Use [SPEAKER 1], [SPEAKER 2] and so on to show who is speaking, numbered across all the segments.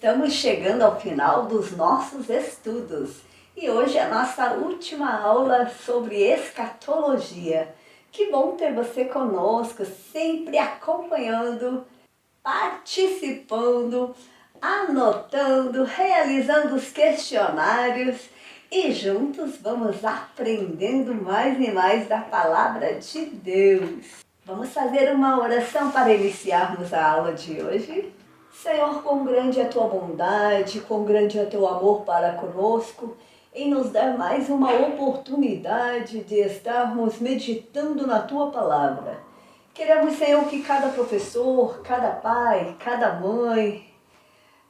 [SPEAKER 1] Estamos chegando ao final dos nossos estudos e hoje é a nossa última aula sobre escatologia. Que bom ter você conosco, sempre acompanhando, participando, anotando, realizando os questionários e juntos vamos aprendendo mais e mais da palavra de Deus. Vamos fazer uma oração para iniciarmos a aula de hoje? Senhor, quão grande é a tua bondade, quão grande é o teu amor para conosco, em nos dar mais uma oportunidade de estarmos meditando na tua palavra. Queremos, Senhor, que cada professor, cada pai, cada mãe,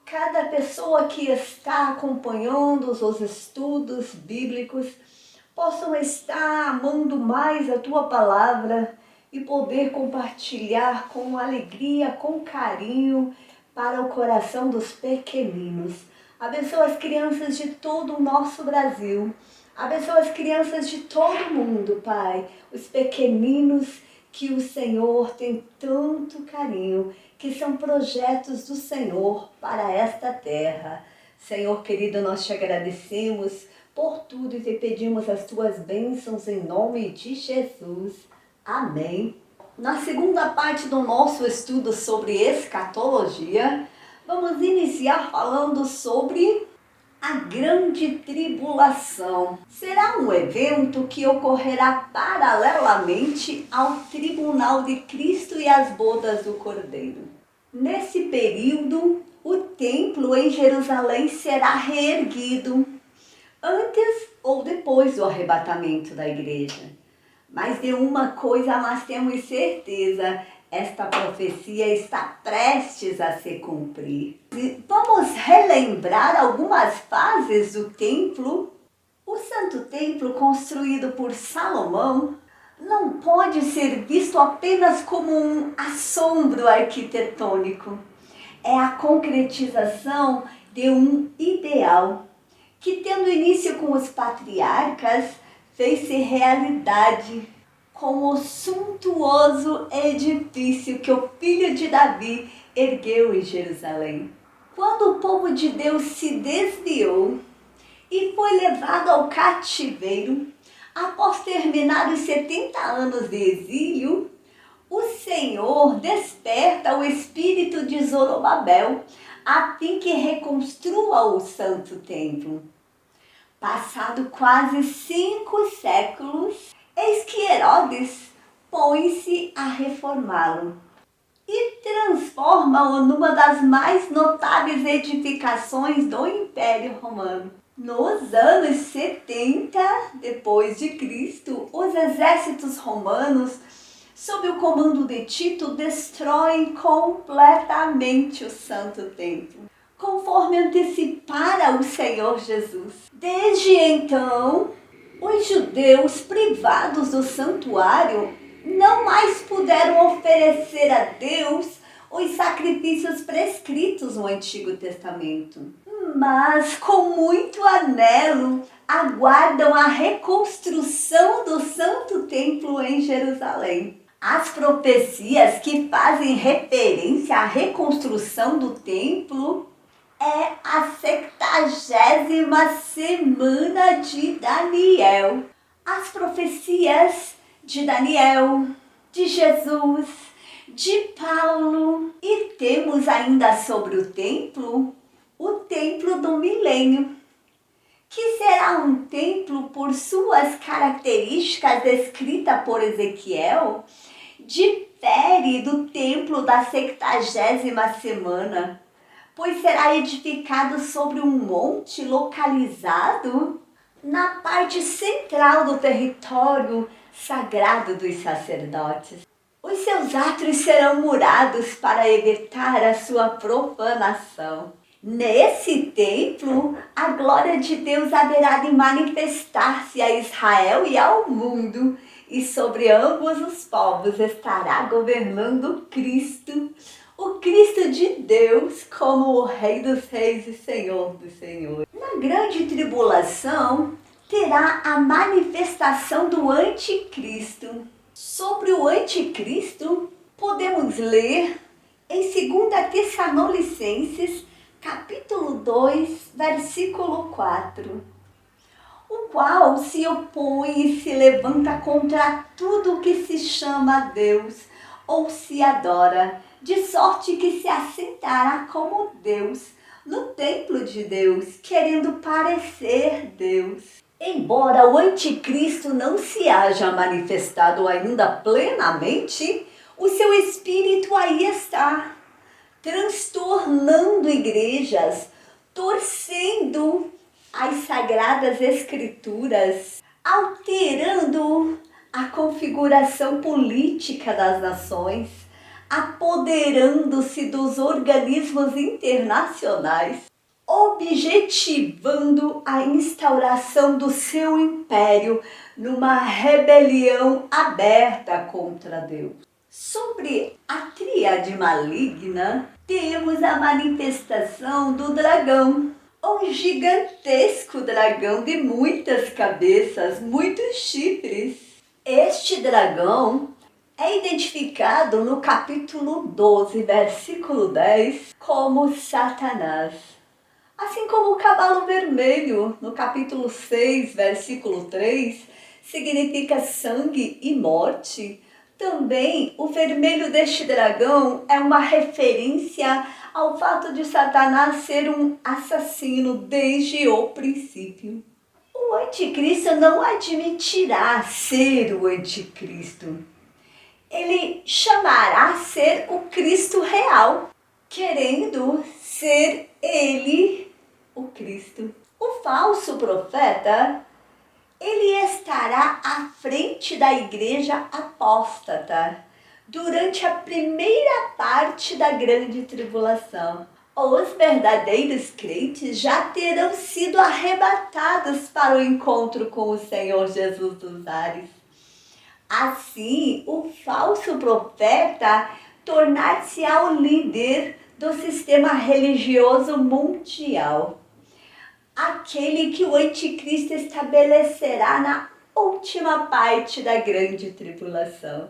[SPEAKER 1] cada pessoa que está acompanhando os estudos bíblicos possam estar amando mais a tua palavra e poder compartilhar com alegria, com carinho, para o coração dos pequeninos. Abençoa as crianças de todo o nosso Brasil. Abençoa as crianças de todo o mundo, Pai. Os pequeninos que o Senhor tem tanto carinho, que são projetos do Senhor para esta terra. Senhor querido, nós te agradecemos por tudo e te pedimos as tuas bênçãos em nome de Jesus. Amém. Na segunda parte do nosso estudo sobre escatologia, vamos iniciar falando sobre a grande tribulação. Será um evento que ocorrerá paralelamente ao tribunal de Cristo e às bodas do Cordeiro. Nesse período, o templo em Jerusalém será reerguido, antes ou depois do arrebatamento da igreja. Mas de uma coisa nós temos certeza, esta profecia está prestes a se cumprir. Vamos relembrar algumas fases do templo. O Santo Templo, construído por Salomão, não pode ser visto apenas como um assombro arquitetônico. É a concretização de um ideal que, tendo início com os patriarcas, fez-se realidade com o suntuoso edifício que o filho de Davi ergueu em Jerusalém. Quando o povo de Deus se desviou e foi levado ao cativeiro, após terminar os 70 anos de exílio, o Senhor desperta o espírito de Zorobabel a fim que reconstrua o santo templo. Passado quase 5 séculos, eis que Herodes põe-se a reformá-lo e transforma-o numa das mais notáveis edificações do Império Romano. Nos anos 70 depois de Cristo, os exércitos romanos, sob o comando de Tito, destroem completamente o Santo Templo, conforme antecipara o Senhor Jesus. Desde então, os judeus privados do santuário não mais puderam oferecer a Deus os sacrifícios prescritos no Antigo Testamento, mas com muito anelo aguardam a reconstrução do Santo Templo em Jerusalém. As profecias que fazem referência à reconstrução do templo é a 70ª semana de Daniel. As profecias de Daniel, de Jesus, de Paulo. E temos ainda sobre o templo do milênio, que será um templo por suas características descritas por Ezequiel, difere do templo da 70ª semana, pois será edificado sobre um monte localizado na parte central do território sagrado dos sacerdotes. Os seus átrios serão murados para evitar a sua profanação. Nesse templo, a glória de Deus haverá de manifestar-se a Israel e ao mundo, e sobre ambos os povos estará governando Cristo, o Cristo de Deus, como o Rei dos Reis e Senhor dos Senhores. Na grande tribulação, terá a manifestação do anticristo. Sobre o anticristo, podemos ler em 2 Tessalonicenses, capítulo 2, versículo 4. O qual se opõe e se levanta contra tudo que se chama Deus ou se adora, de sorte que se assentará como Deus no templo de Deus, querendo parecer Deus. Embora o anticristo não se haja manifestado ainda plenamente, o seu espírito aí está, transtornando igrejas, torcendo as sagradas escrituras, alterando a configuração política das nações, apoderando-se dos organismos internacionais, objetivando a instauração do seu império numa rebelião aberta contra Deus. Sobre a tríade maligna, temos a manifestação do dragão, um gigantesco dragão de muitas cabeças, muitos chifres. Este dragão é identificado no capítulo 12, versículo 10, como Satanás. Assim como o cavalo vermelho, no capítulo 6, versículo 3, significa sangue e morte. Também o vermelho deste dragão é uma referência ao fato de Satanás ser um assassino desde o princípio. O anticristo não admitirá ser o anticristo. Ele chamará ser o Cristo real, querendo ser ele o Cristo. O falso profeta, ele estará à frente da igreja apóstata durante a primeira parte da grande tribulação. Os verdadeiros crentes já terão sido arrebatados para o encontro com o Senhor Jesus dos ares. Assim, o falso profeta tornar-se-á o líder do sistema religioso mundial, aquele que o anticristo estabelecerá na última parte da grande tribulação.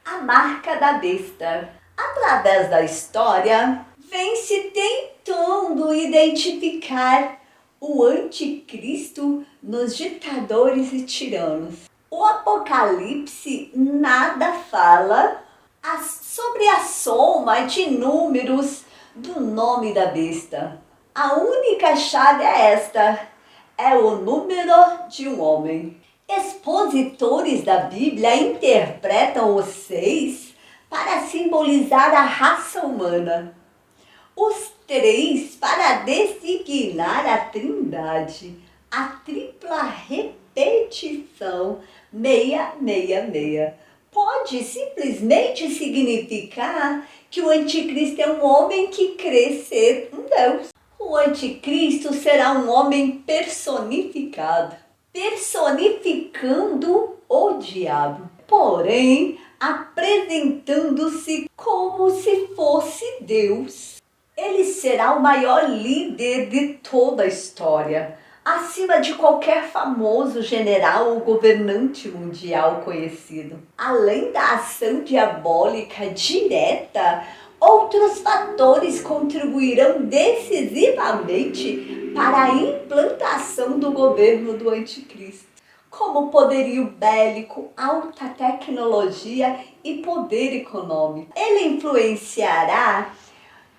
[SPEAKER 1] A marca da besta. Através da história, vem se tentando identificar o anticristo nos ditadores e tiranos. O Apocalipse nada fala sobre a soma de números do nome da besta. A única chave é esta: é o número de um homem. Expositores da Bíblia interpretam os 6 para simbolizar a raça humana, os 3 para designar a Trindade, a tripla repetição 666. Pode simplesmente significar que o anticristo é um homem que crê ser um Deus. O anticristo será um homem personificado, personificando o diabo, porém apresentando-se como se fosse Deus. Ele será o maior líder de toda a história, acima de qualquer famoso general ou governante mundial conhecido. Além da ação diabólica direta, outros fatores contribuirão decisivamente para a implantação do governo do anticristo, como poderio bélico, alta tecnologia e poder econômico. Ele influenciará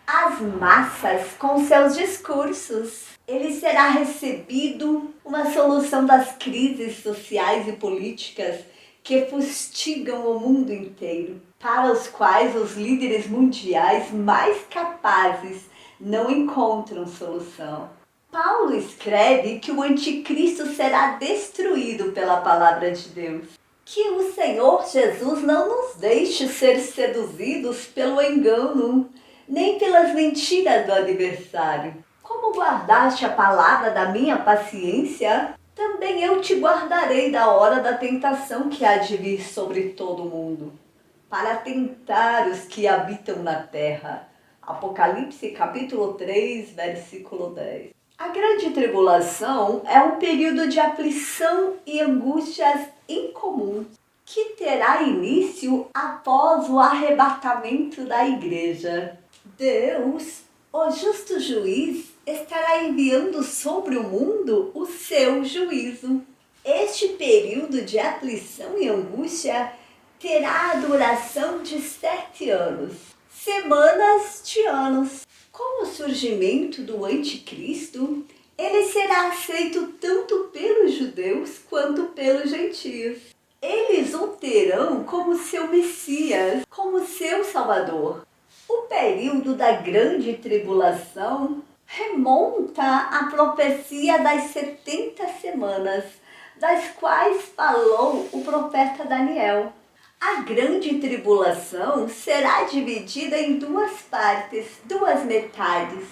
[SPEAKER 1] as massas com seus discursos. Ele será recebido uma solução das crises sociais e políticas que fustigam o mundo inteiro, para os quais os líderes mundiais mais capazes não encontram solução. Paulo escreve que o anticristo será destruído pela palavra de Deus. Que o Senhor Jesus não nos deixe ser seduzidos pelo engano, nem pelas mentiras do adversário. Como guardaste a palavra da minha paciência, também eu te guardarei da hora da tentação que há de vir sobre todo o mundo, para tentar os que habitam na terra. Apocalipse capítulo 3, versículo 10. A grande tribulação é um período de aflição e angústias incomuns, que terá início após o arrebatamento da igreja. Deus O justo juiz estará enviando sobre o mundo o seu juízo. Este período de aflição e angústia terá a duração de 7 anos, semanas de anos. Com o surgimento do anticristo, ele será aceito tanto pelos judeus quanto pelos gentios. Eles o terão como seu Messias, como seu Salvador. O período da grande tribulação remonta à profecia das 70 semanas, das quais falou o profeta Daniel. A grande tribulação será dividida em 2 partes, 2 metades.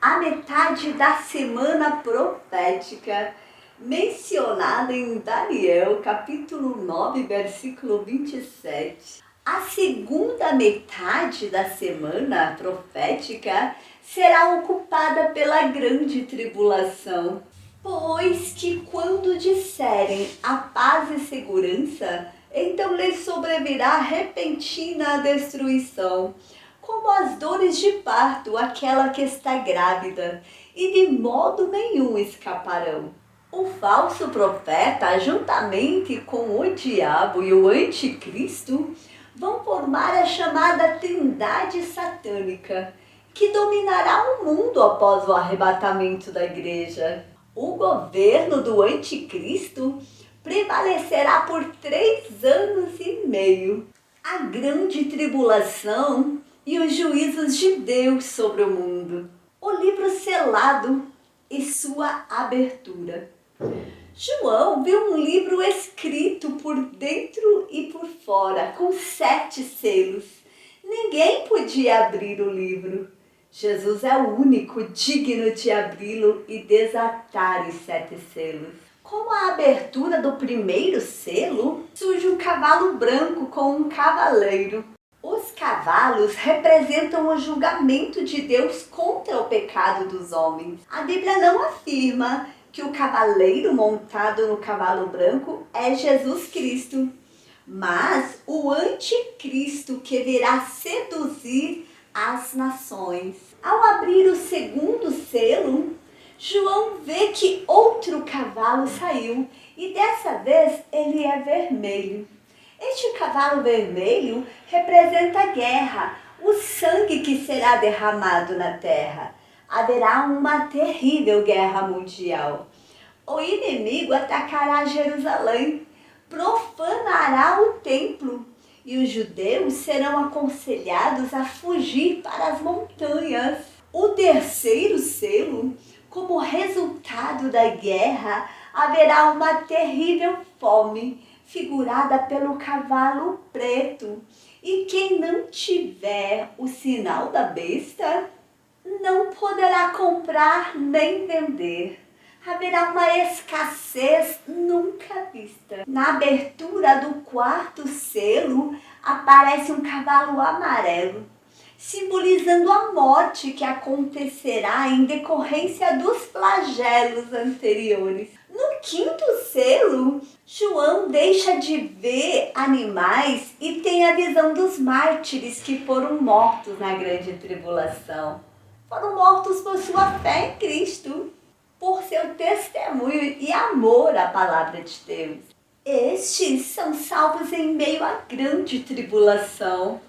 [SPEAKER 1] A metade da semana profética, mencionada em Daniel, capítulo 9, versículo 27. A segunda metade da semana profética será ocupada pela grande tribulação, pois que quando disserem a paz e segurança, então lhes sobrevirá repentina destruição, como as dores de parto àquela que está grávida, e de modo nenhum escaparão. O falso profeta, juntamente com o diabo e o anticristo, vão formar a chamada Trindade Satânica, que dominará o mundo após o arrebatamento da igreja. O governo do anticristo prevalecerá por 3 anos e meio. A grande tribulação e os juízos de Deus sobre o mundo. O livro selado e sua abertura. João viu um livro escrito por dentro e por fora, com 7 selos. Ninguém podia abrir o livro. Jesus é o único digno de abri-lo e desatar os 7 selos. Com a abertura do primeiro selo, surge um cavalo branco com um cavaleiro. Os cavalos representam o julgamento de Deus contra o pecado dos homens. A Bíblia não afirma que o cavaleiro montado no cavalo branco é Jesus Cristo, mas o anticristo que virá seduzir as nações. Ao abrir o segundo selo, João vê que outro cavalo saiu e dessa vez ele é vermelho. Este cavalo vermelho representa a guerra, o sangue que será derramado na terra. Haverá uma terrível guerra mundial. O inimigo atacará Jerusalém, profanará o templo e os judeus serão aconselhados a fugir para as montanhas. O terceiro selo, como resultado da guerra, haverá uma terrível fome, figurada pelo cavalo preto. E quem não tiver o sinal da besta, não poderá comprar nem vender. Haverá uma escassez nunca vista. Na abertura do quarto selo, aparece um cavalo amarelo, simbolizando a morte que acontecerá em decorrência dos flagelos anteriores. No quinto selo, João deixa de ver animais e tem a visão dos mártires que foram mortos na grande tribulação. Foram mortos por sua fé em Cristo, por seu testemunho e amor à palavra de Deus. Estes são salvos em meio à grande tribulação.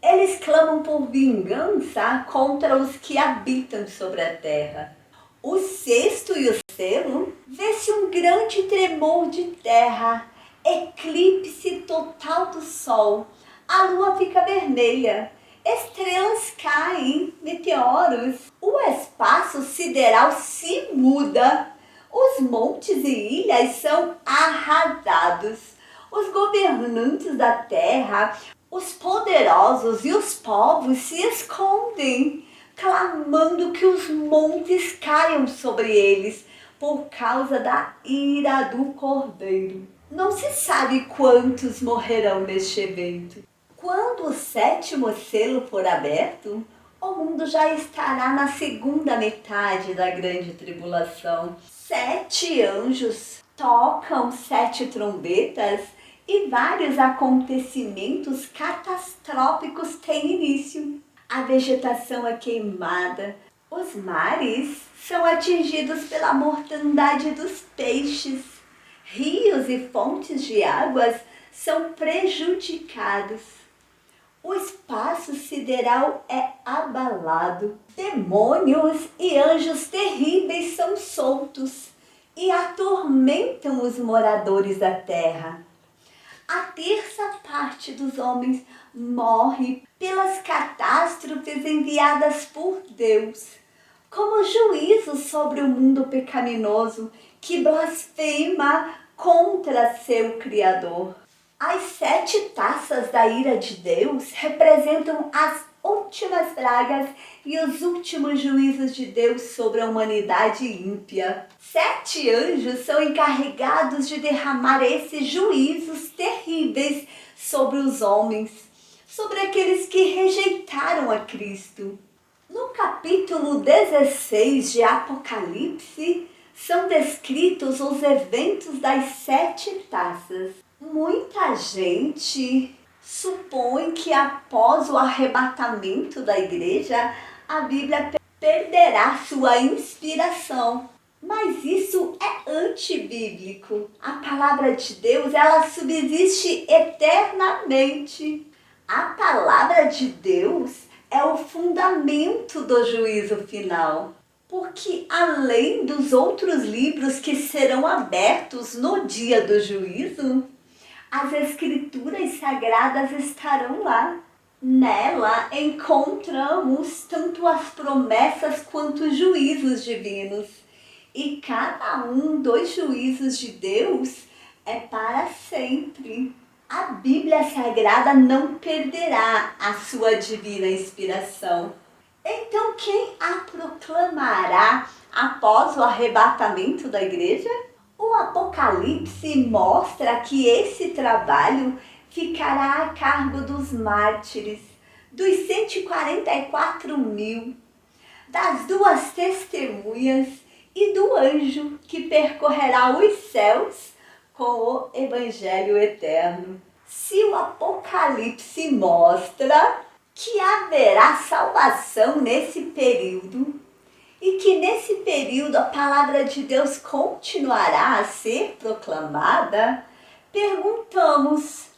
[SPEAKER 1] Eles clamam por vingança contra os que habitam sobre a terra. O sexto e o selo, vê-se um grande tremor de terra, eclipse total do sol, a lua fica vermelha, estrelas caem, meteoros, o espaço sideral se muda, os montes e ilhas são arrasados, os governantes da terra, os poderosos e os povos se escondem, clamando que os montes caiam sobre eles por causa da ira do Cordeiro. Não se sabe quantos morrerão neste evento. Quando o sétimo selo for aberto, o mundo já estará na segunda metade da grande tribulação. 7 anjos tocam 7 trombetas e vários acontecimentos catastróficos têm início. a vegetação é queimada, os mares são atingidos pela mortandade dos peixes, rios e fontes de águas são prejudicados. O espaço sideral é abalado, demônios e anjos terríveis são soltos e atormentam os moradores da terra. A terça parte dos homens morre pelas catástrofes enviadas por Deus, como juízo sobre o mundo pecaminoso que blasfema contra seu Criador. As 7 taças da ira de Deus representam as últimas pragas e os últimos juízos de Deus sobre a humanidade ímpia. 7 anjos são encarregados de derramar esses juízos terríveis sobre os homens, sobre aqueles que rejeitaram a Cristo. No capítulo 16 de Apocalipse, são descritos os eventos das 7 taças. Muita gente supõe que após o arrebatamento da igreja, a Bíblia perderá sua inspiração. Mas isso é antibíblico. A palavra de Deus, ela subsiste eternamente. A palavra de Deus é o fundamento do juízo final. Porque além dos outros livros que serão abertos no dia do juízo, as escrituras sagradas estarão lá. Nela encontramos tanto as promessas quanto os juízos divinos. E cada um dos juízos de Deus é para sempre. A Bíblia Sagrada não perderá a sua divina inspiração. Então quem a proclamará após o arrebatamento da igreja? O Apocalipse mostra que esse trabalho ficará a cargo dos mártires, dos 144.000, das 2 testemunhas e do anjo que percorrerá os céus com o Evangelho eterno. Se o Apocalipse mostra que haverá salvação nesse período, e que nesse período a palavra de Deus continuará a ser proclamada, perguntamos: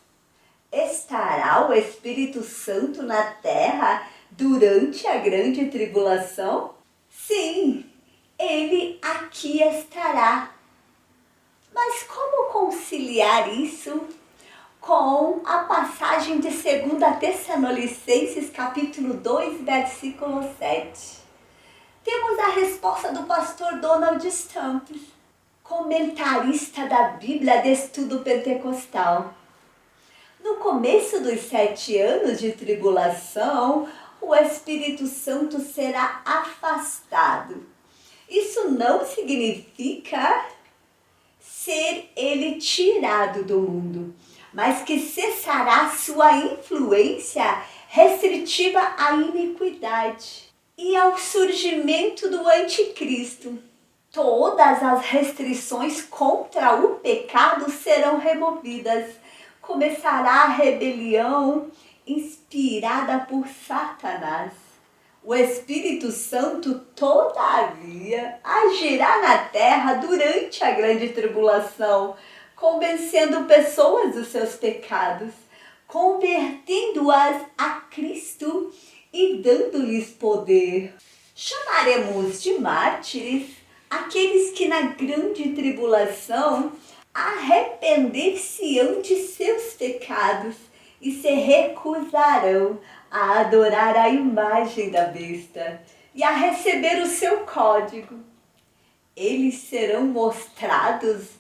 [SPEAKER 1] estará o Espírito Santo na terra durante a grande tribulação? Sim, ele aqui estará. Mas como conciliar isso com a passagem de 2 Tessalonicenses capítulo 2, versículo 7? Temos a resposta do pastor Donald Stamps, comentarista da Bíblia de Estudo Pentecostal. No começo dos 7 anos de tribulação, o Espírito Santo será afastado. Isso não significa ser ele tirado do mundo, mas que cessará sua influência restritiva à iniquidade e ao surgimento do anticristo. Todas as restrições contra o pecado serão removidas. Começará a rebelião inspirada por Satanás. O Espírito Santo, todavia, agirá na terra durante a grande tribulação, convencendo pessoas dos seus pecados, convertendo-as a Cristo e dando-lhes poder. Chamaremos de mártires aqueles que na grande tribulação arrepender-se-ão de seus pecados e se recusarão a adorar a imagem da besta e a receber o seu código. Eles serão mostrados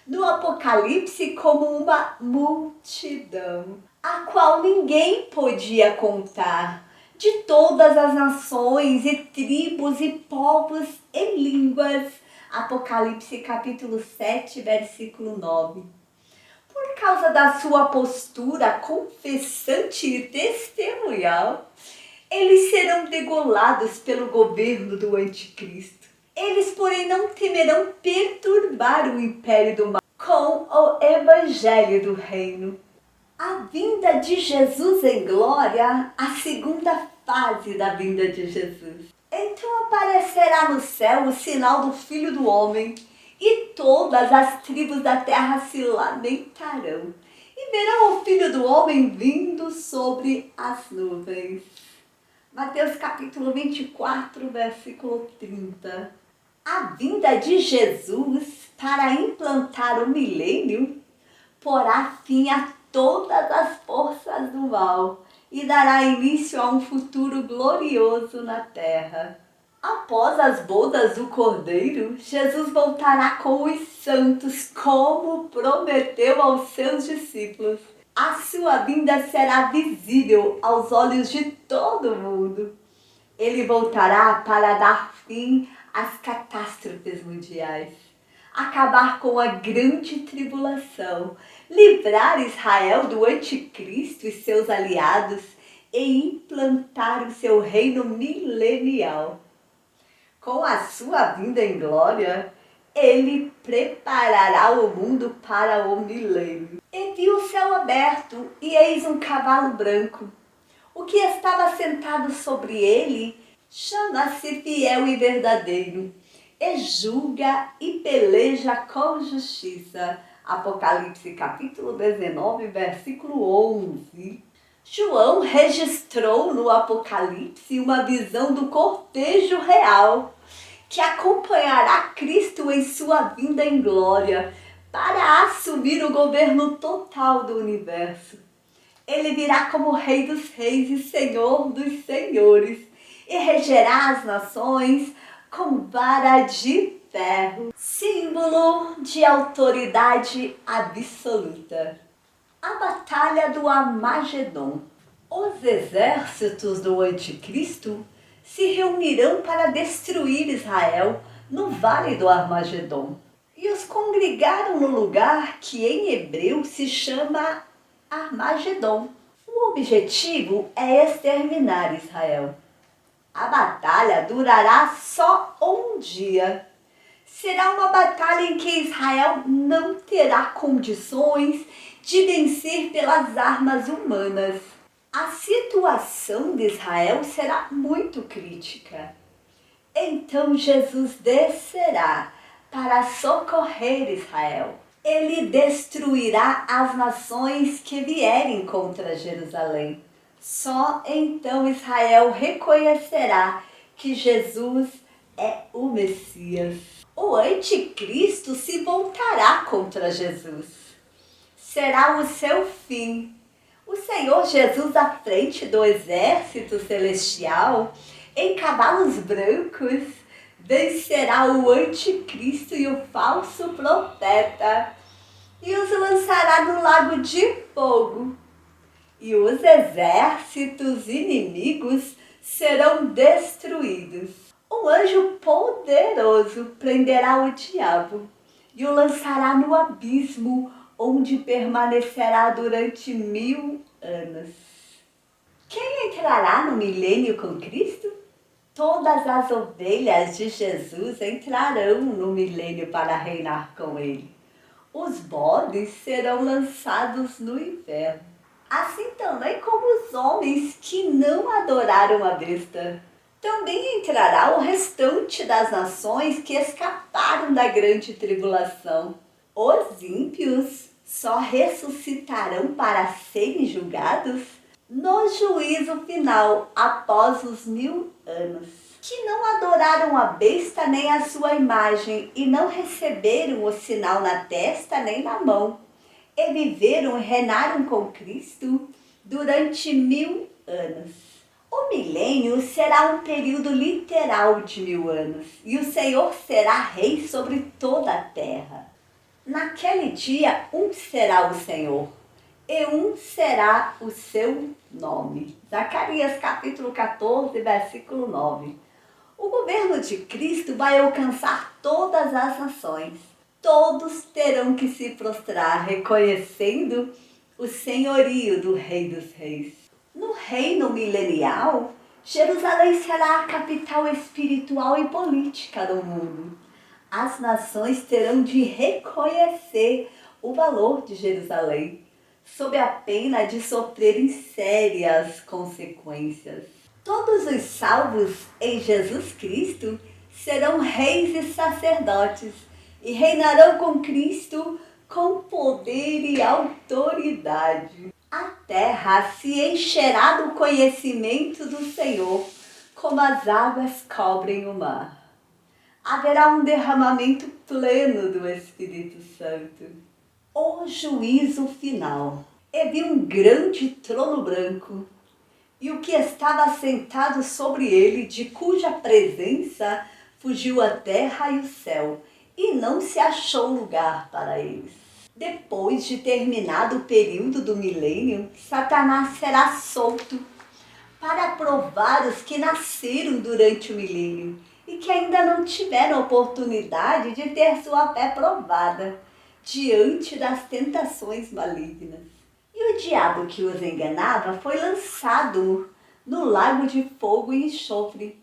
[SPEAKER 1] no Apocalipse como uma multidão, a qual ninguém podia contar, de todas as nações e tribos e povos e línguas. Apocalipse capítulo 7, versículo 9. Por causa da sua postura confessante e testemunhal, eles serão degolados pelo governo do anticristo. Eles, porém, não temerão perturbar o império do mal com o evangelho do reino. A vinda de Jesus em glória, a segunda fase da vinda de Jesus. Então aparecerá no céu o sinal do Filho do Homem, e todas as tribos da terra se lamentarão, e verão o Filho do Homem vindo sobre as nuvens. Mateus capítulo 24, versículo 30. A vinda de Jesus para implantar o milênio porá fim a todas as forças do mal e dará início a um futuro glorioso na terra. Após as bodas do Cordeiro, Jesus voltará com os santos, como prometeu aos seus discípulos. A sua vinda será visível aos olhos de todo mundo. Ele voltará para dar fim às catástrofes mundiais, acabar com a grande tribulação, livrar Israel do anticristo e seus aliados e implantar o seu reino milenial. Com a sua vinda em glória, ele preparará o mundo para o milênio. E viu o céu aberto, e eis um cavalo branco. O que estava sentado sobre ele chama-se Fiel e Verdadeiro, e julga e peleja com justiça. Apocalipse capítulo 19, versículo 11. João registrou no Apocalipse uma visão do cortejo real, que acompanhará Cristo em sua vinda em glória, para assumir o governo total do universo. Ele virá como Rei dos Reis e Senhor dos Senhores, e regerá as nações com vara de ferro, símbolo de autoridade absoluta. A Batalha do Armagedon. Os exércitos do Anticristo se reunirão para destruir Israel no Vale do Armagedon. E os congregaram no lugar que em hebreu se chama Armagedon. O objetivo é exterminar Israel. A batalha durará só um dia. Será uma batalha em que Israel não terá condições de vencer pelas armas humanas. A situação de Israel será muito crítica. Então Jesus descerá para socorrer Israel. Ele destruirá as nações que vierem contra Jerusalém. Só então Israel reconhecerá que Jesus é o Messias. O anticristo se voltará contra Jesus. Será o seu fim. O Senhor Jesus, à frente do exército celestial, em cavalos brancos, vencerá o anticristo e o falso profeta, e os lançará no lago de fogo. E os exércitos inimigos serão destruídos. Um anjo poderoso prenderá o diabo e o lançará no abismo, onde permanecerá durante 1000 anos. Quem entrará no milênio com Cristo? Todas as ovelhas de Jesus entrarão no milênio para reinar com ele. Os bodes serão lançados no inferno, assim também como os homens que não adoraram a besta. Também entrará o restante das nações que escaparam da grande tribulação. Os ímpios só ressuscitarão para serem julgados no juízo final, após os 1000 anos. Que não adoraram a besta nem a sua imagem, e não receberam o sinal na testa nem na mão, e viveram e reinaram com Cristo durante 1000 anos. O milênio será um período literal de 1000 anos, e o Senhor será rei sobre toda a terra. Naquele dia, um será o Senhor, e um será o seu nome. Zacarias capítulo 14, versículo 9. O governo de Cristo vai alcançar todas as nações. Todos terão que se prostrar, reconhecendo o senhorio do Rei dos Reis. No reino milenial, Jerusalém será a capital espiritual e política do mundo. As nações terão de reconhecer o valor de Jerusalém, sob a pena de sofrerem sérias consequências. Todos os salvos em Jesus Cristo serão reis e sacerdotes e reinarão com Cristo com poder e autoridade. A terra se encherá do conhecimento do Senhor, como as águas cobrem o mar. Haverá um derramamento pleno do Espírito Santo. O juízo final. E vi um grande trono branco, e o que estava sentado sobre ele, de cuja presença fugiu a terra e o céu, e não se achou lugar para eles. Depois de terminado o período do milênio, Satanás será solto para provar os que nasceram durante o milênio e que ainda não tiveram oportunidade de ter sua fé provada diante das tentações malignas. E o diabo que os enganava foi lançado no lago de fogo e enxofre,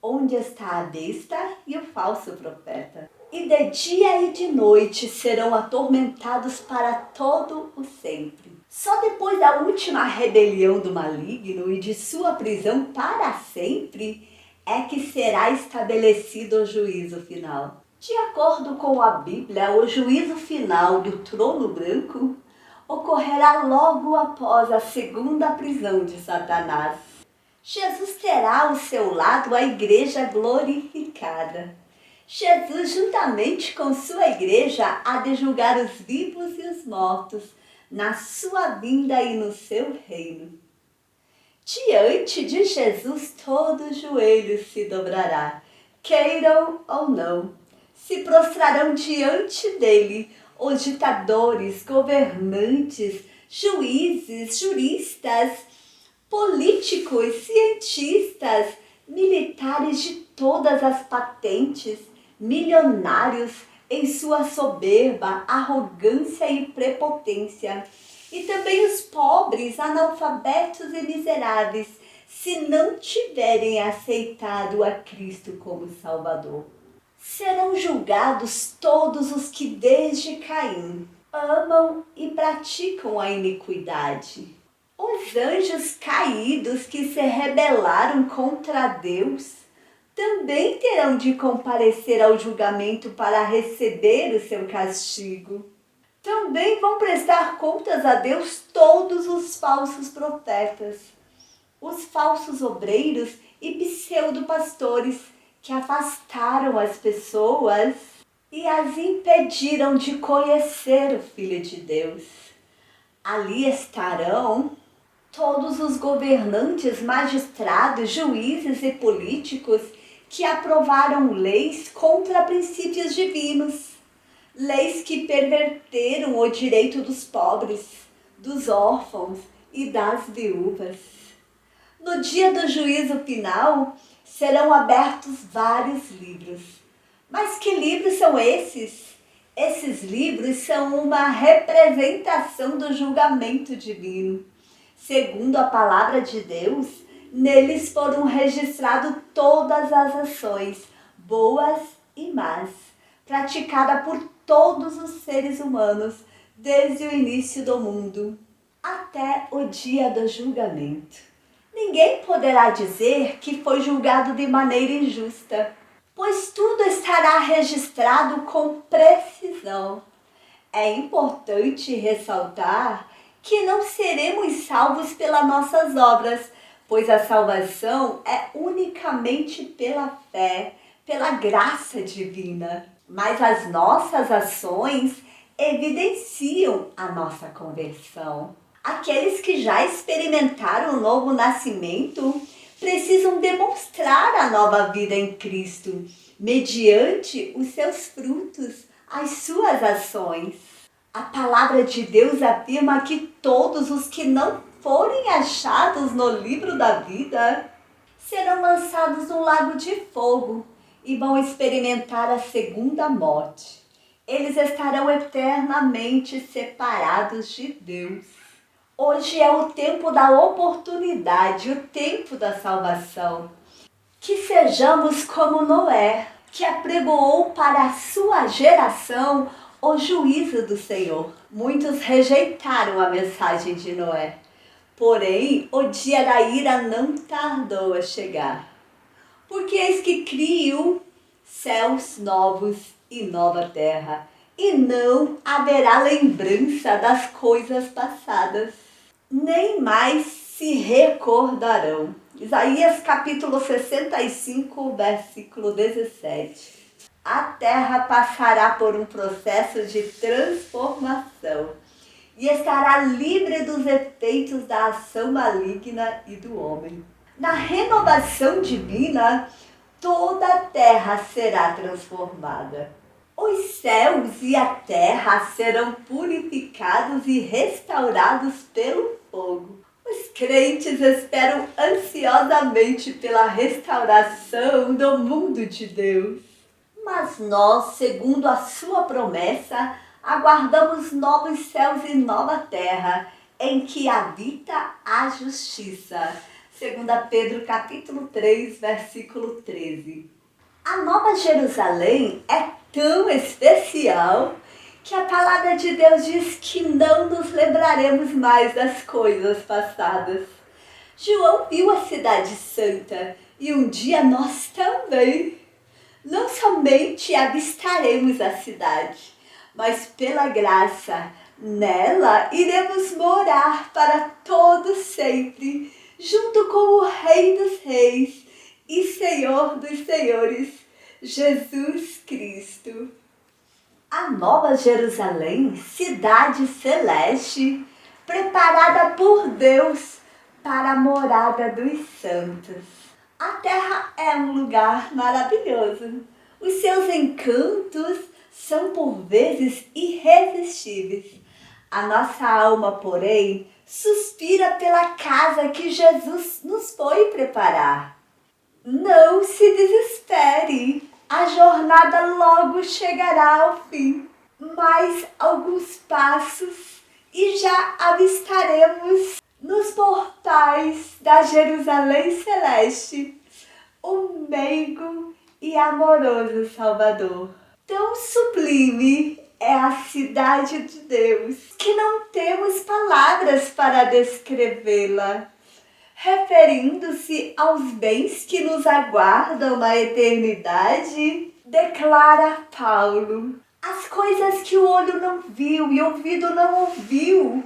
[SPEAKER 1] onde está a besta e o falso profeta. E de dia e de noite serão atormentados para todo o sempre. Só depois da última rebelião do maligno e de sua prisão para sempre é que será estabelecido o juízo final. De acordo com a Bíblia, o juízo final do trono branco ocorrerá logo após a segunda prisão de Satanás. Jesus terá ao seu lado a igreja glorificada. Jesus, juntamente com sua igreja, há de julgar os vivos e os mortos na sua vinda e no seu reino. Diante de Jesus, todo joelho se dobrará, queiram ou não. Se prostrarão diante dele os ditadores, governantes, juízes, juristas, políticos, cientistas, militares de todas as patentes, milionários em sua soberba, arrogância e prepotência, e também os pobres, analfabetos e miseráveis, se não tiverem aceitado a Cristo como Salvador. Serão julgados todos os que desde Caim amam e praticam a iniquidade. Os anjos caídos que se rebelaram contra Deus também terão de comparecer ao julgamento para receber o seu castigo. Também vão prestar contas a Deus todos os falsos profetas, os falsos obreiros e pseudo-pastores que afastaram as pessoas e as impediram de conhecer o Filho de Deus. Ali estarão todos os governantes, magistrados, juízes e políticos que aprovaram leis contra princípios divinos, leis que perverteram o direito dos pobres, dos órfãos e das viúvas. No dia do juízo final, serão abertos vários livros. Mas que livros são esses? Esses livros são uma representação do julgamento divino. Segundo a palavra de Deus, neles foram registradas todas as ações, boas e más, praticadas por todos os seres humanos, desde o início do mundo até o dia do julgamento. Ninguém poderá dizer que foi julgado de maneira injusta, pois tudo estará registrado com precisão. É importante ressaltar que não seremos salvos pelas nossas obras, pois a salvação é unicamente pela fé, pela graça divina. Mas as nossas ações evidenciam a nossa conversão. Aqueles que já experimentaram o novo nascimento precisam demonstrar a nova vida em Cristo, mediante os seus frutos, as suas ações. A palavra de Deus afirma que todos os que não forem achados no livro da vida serão lançados no lago de fogo e vão experimentar a segunda morte. Eles estarão eternamente separados de Deus. Hoje é o tempo da oportunidade, o tempo da salvação. Que sejamos como Noé, que apregoou para a sua geração o juízo do Senhor. Muitos rejeitaram a mensagem de Noé, Porém, o dia da ira não tardou a chegar, porque eis que crio céus novos e nova terra, e não haverá lembrança das coisas passadas, nem mais se recordarão. Isaías capítulo 65, versículo 17. A terra passará por um processo de transformação e estará livre dos efeitos da ação maligna e do homem. Na renovação divina, toda a terra será transformada. Os céus e a terra serão purificados e restaurados pelo fogo. Os crentes esperam ansiosamente pela restauração do mundo de Deus. Mas nós, segundo a sua promessa, aguardamos novos céus e nova terra, em que habita a justiça. 2 Pedro capítulo 3, versículo 13. A Nova Jerusalém é tão especial que a palavra de Deus diz que não nos lembraremos mais das coisas passadas. João viu a cidade santa e um dia nós também. Não somente avistaremos a cidade, mas pela graça nela iremos morar para todo sempre, junto com o Rei dos Reis e Senhor dos Senhores, Jesus Cristo. A Nova Jerusalém, cidade celeste, preparada por Deus para a morada dos santos. A terra é um lugar maravilhoso. Os seus encantos são por vezes irresistíveis. A nossa alma, porém, suspira pela casa que Jesus nos foi preparar. Não se desespere, a jornada logo chegará ao fim. Mais alguns passos e já avistaremos nos portais da Jerusalém Celeste o meigo e amoroso Salvador. Tão sublime é a cidade de Deus que não temos palavras para descrevê-la. Referindo-se aos bens que nos aguardam na eternidade, declara Paulo: as coisas que o olho não viu e o ouvido não ouviu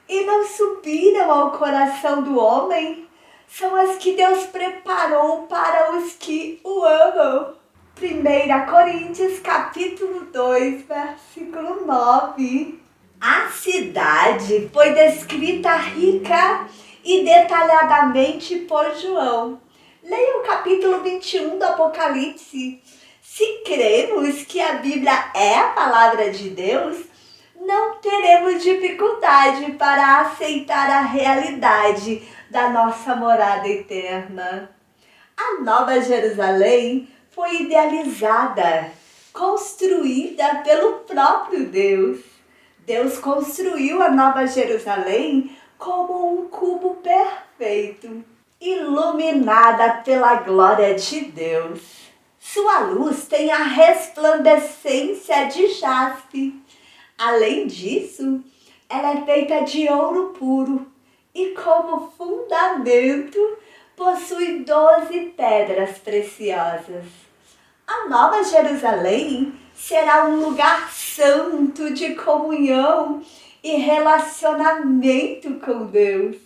[SPEAKER 1] e não subiram ao coração do homem, são as que Deus preparou para os que o amam. 1 Coríntios capítulo 2, versículo 9. A cidade foi descrita rica e detalhadamente por João. Leia o capítulo 21 do Apocalipse. Se cremos que a Bíblia é a palavra de Deus, não teremos dificuldade para aceitar a realidade da nossa morada eterna. A Nova Jerusalém foi idealizada, construída pelo próprio Deus. Deus construiu a Nova Jerusalém como um cubo perfeito, iluminada pela glória de Deus. Sua luz tem a resplandecência de jaspe. Além disso, ela é feita de ouro puro e, como fundamento, possui 12 pedras preciosas. A Nova Jerusalém será um lugar santo de comunhão e relacionamento com Deus.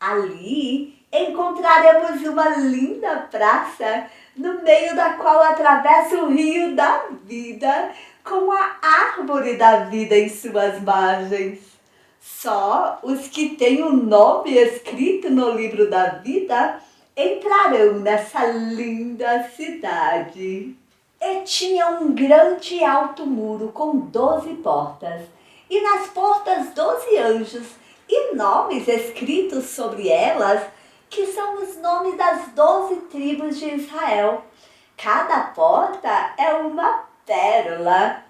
[SPEAKER 1] Ali encontraremos uma linda praça no meio da qual atravessa o rio da vida, com a árvore da vida em suas margens. Só os que têm o nome escrito no livro da vida entrarão nessa linda cidade. E tinha um grande e alto muro com 12 portas, e nas portas 12 anjos, e nomes escritos sobre elas, que são os nomes das 12 tribos de Israel. Cada porta é uma pérola.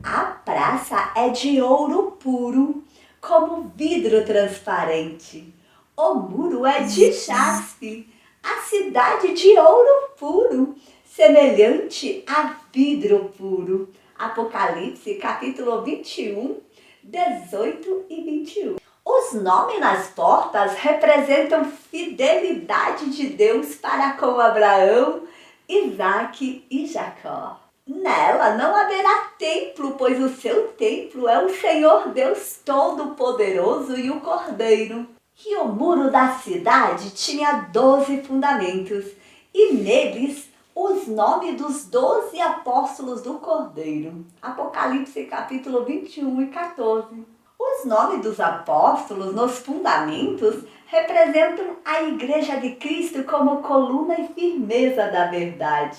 [SPEAKER 1] A praça é de ouro puro, como vidro transparente. O muro é de jaspe, a cidade de ouro puro, semelhante a vidro puro. Apocalipse capítulo 21, 18 e 21. Os nomes nas portas representam fidelidade de Deus para com Abraão, Isaque e Jacó. Nela não haverá templo, pois o seu templo é o Senhor Deus Todo-Poderoso e o Cordeiro. E o muro da cidade tinha 12 fundamentos, e neles os nomes dos 12 apóstolos do Cordeiro. Apocalipse capítulo 21 e 14. Os nomes dos apóstolos nos fundamentos representam a Igreja de Cristo como coluna e firmeza da verdade.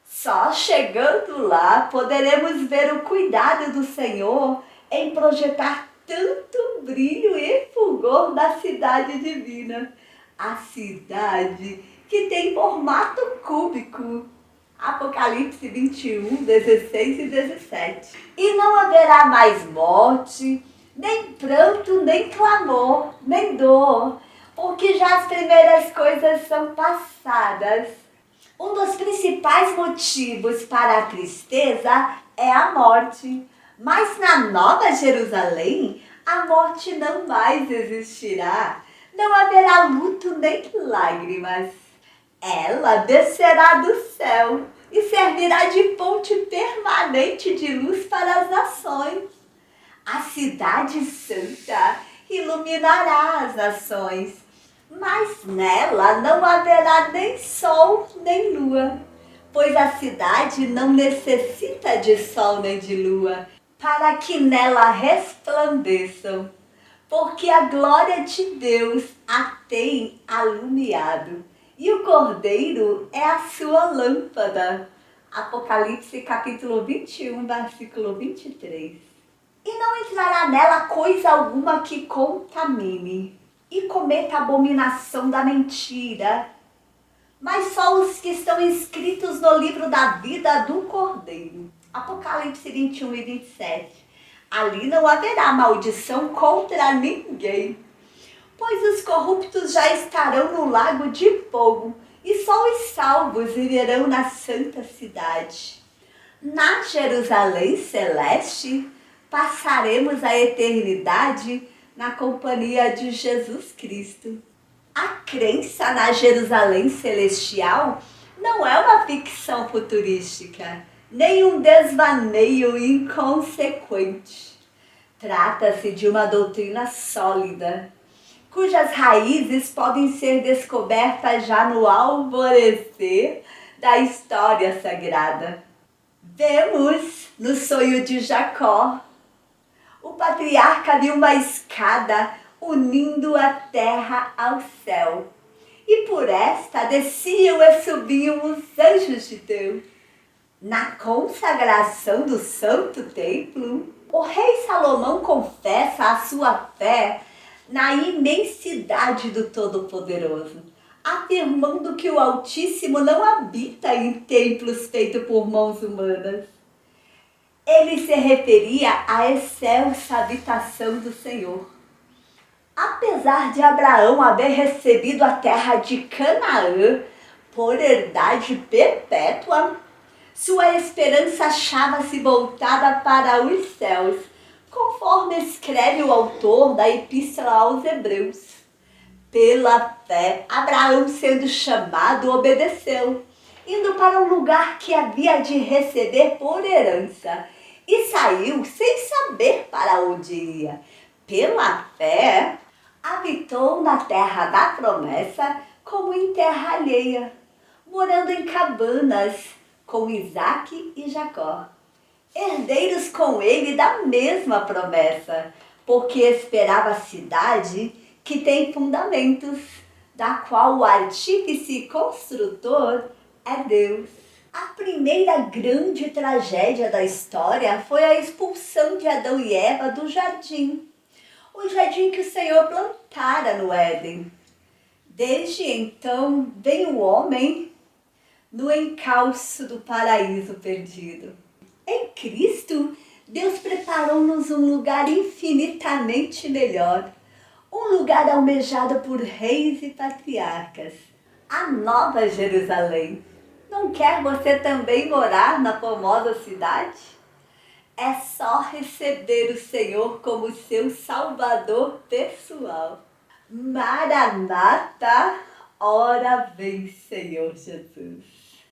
[SPEAKER 1] Só chegando lá poderemos ver o cuidado do Senhor em projetar tanto brilho e fulgor da cidade divina. A cidade que tem formato cúbico. Apocalipse 21, 16 e 17. E não haverá mais morte, nem pranto, nem clamor, nem dor, porque já as primeiras coisas são passadas. Um dos principais motivos para a tristeza é a morte. Mas na Nova Jerusalém, a morte não mais existirá. Não haverá luto nem lágrimas. Ela descerá do céu e servirá de fonte permanente de luz para as nações. A cidade santa iluminará as nações, mas nela não haverá nem sol nem lua, pois a cidade não necessita de sol nem de lua, para que nela resplandeçam, porque a glória de Deus a tem alumiado, e o Cordeiro é a sua lâmpada. Apocalipse capítulo 21, versículo 23. E não entrará nela coisa alguma que contamine e cometa a abominação da mentira, mas só os que estão inscritos no livro da vida do Cordeiro. Apocalipse 21 e 27. Ali não haverá maldição contra ninguém, pois os corruptos já estarão no lago de fogo, e só os salvos viverão na santa cidade. Na Jerusalém celeste, passaremos a eternidade na companhia de Jesus Cristo. A crença na Jerusalém celestial não é uma ficção futurística, nem um desvaneio inconsequente. Trata-se de uma doutrina sólida, cujas raízes podem ser descobertas já no alvorecer da história sagrada. Vemos no sonho de Jacó, o patriarca viu uma escada unindo a terra ao céu, e por esta desciam e subiam os anjos de Deus. Na consagração do santo templo, o rei Salomão confessa a sua fé na imensidade do Todo-Poderoso, afirmando que o Altíssimo não habita em templos feitos por mãos humanas. Ele se referia à excelsa habitação do Senhor. Apesar de Abraão haver recebido a terra de Canaã por herdade perpétua, sua esperança achava-se voltada para os céus, conforme escreve o autor da Epístola aos Hebreus. Pela fé, Abraão, sendo chamado, obedeceu, indo para um lugar que havia de receber por herança, e saiu sem saber para onde ia. Pela fé, habitou na terra da promessa como em terra alheia, morando em cabanas com Isaque e Jacó, herdeiros com ele da mesma promessa, porque esperava a cidade que tem fundamentos, da qual o artífice e construtor é Deus. A primeira grande tragédia da história foi a expulsão de Adão e Eva do jardim, o jardim que o Senhor plantara no Éden. Desde então vem o homem no encalço do paraíso perdido. Em Cristo, Deus preparou-nos um lugar infinitamente melhor, um lugar almejado por reis e patriarcas, a Nova Jerusalém. Não quer você também morar na famosa cidade? É só receber o Senhor como seu Salvador pessoal. Maranata, ora vem, Senhor Jesus.